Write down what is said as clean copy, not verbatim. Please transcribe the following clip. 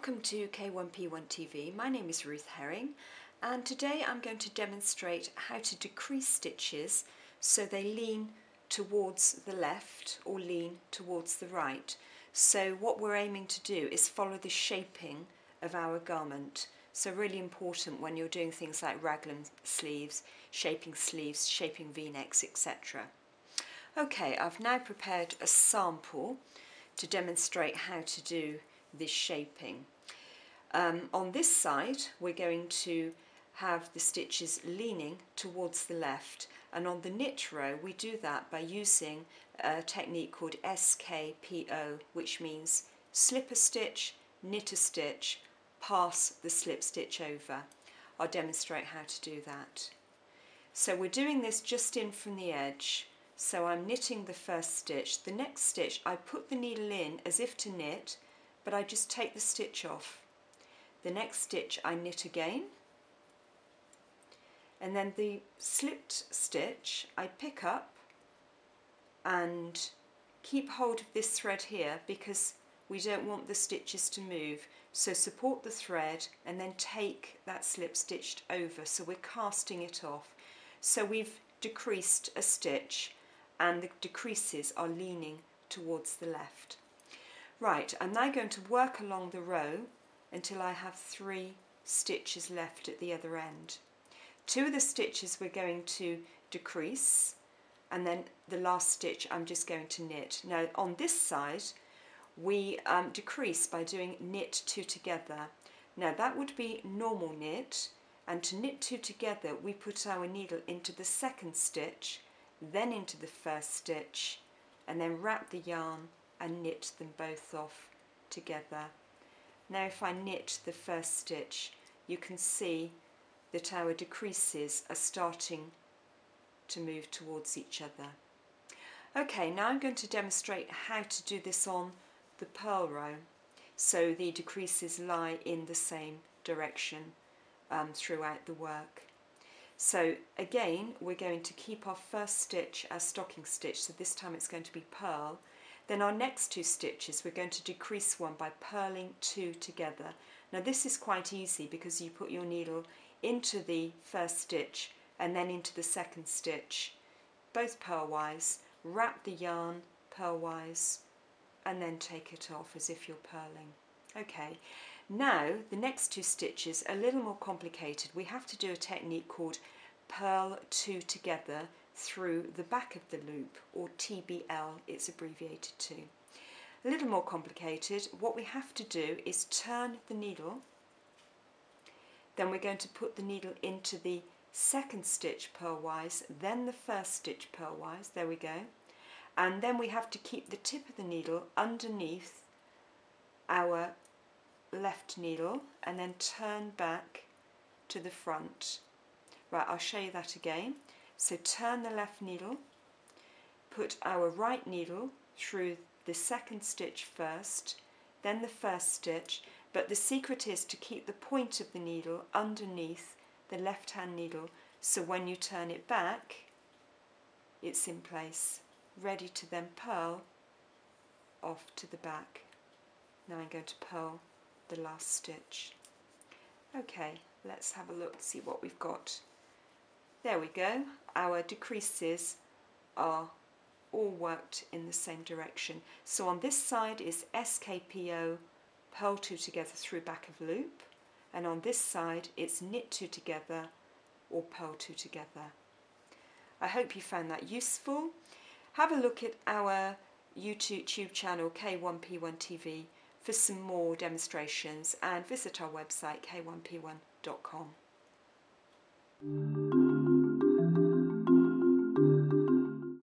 Welcome to K1p1TV. My name is Ruth Herring, and today I'm going to demonstrate how to decrease stitches so they lean towards the left or lean towards the right. So what we're aiming to do is follow the shaping of our garment. So really important when you're doing things like raglan sleeves, shaping v-necks, etc. Okay, I've now prepared a sample to demonstrate how to do this shaping. On this side we're going to have the stitches leaning towards the left, and on the knit row we do that by using a technique called skpo, which means slip a stitch, knit a stitch, pass the slip stitch over. I'll demonstrate how to do that. So we're doing this just in from the edge. So I'm knitting the first stitch. The next stitch I put the needle in as if to knit, but I just take the stitch off. The next stitch I knit again, and then the slipped stitch I pick up and keep hold of this thread here because we don't want the stitches to move. So support the thread and then take that slip stitched over, so we're casting it off. So we've decreased a stitch and the decreases are leaning towards the left. Right, I'm now going to work along the row until I have 3 stitches left at the other end. 2 of the stitches we're going to decrease, and then the last stitch I'm just going to knit. Now on this side we decrease by doing knit 2 together. Now that would be normal knit, and to knit 2 together we put our needle into the second stitch, then into the first stitch, and then wrap the yarn and knit them both off together. Now if I knit the first stitch, you can see that our decreases are starting to move towards each other. Okay, now I'm going to demonstrate how to do this on the purl row, so the decreases lie in the same direction throughout the work. So again, we're going to keep our first stitch as stocking stitch, so this time it's going to be purl. Then our next 2 stitches we're going to decrease 1 by purling 2 together. Now this is quite easy because you put your needle into the first stitch and then into the second stitch, both purlwise, wrap the yarn purlwise and then take it off as if you're purling. Okay, now the next 2 stitches are a little more complicated. We have to do a technique called purl 2 together through the back of the loop, or TBL it's abbreviated to. A little more complicated. What we have to do is turn the needle, then we're going to put the needle into the second stitch purlwise, then the first stitch purlwise, there we go, and then we have to keep the tip of the needle underneath our left needle and then turn back to the front. Right, I'll show you that again. So turn the left needle, put our right needle through the second stitch first, then the first stitch, but the secret is to keep the point of the needle underneath the left hand needle, so when you turn it back it's in place, ready to then purl off to the back. Now I'm going to purl the last stitch. Okay, let's have a look, see what we've got. There we go, our decreases are all worked in the same direction. So on this side is skpo, purl 2 together through back of loop, and on this side it's knit 2 together or purl 2 together. I hope you found that useful. Have a look at our YouTube channel K1p1TV for some more demonstrations, and visit our website k1p1.com.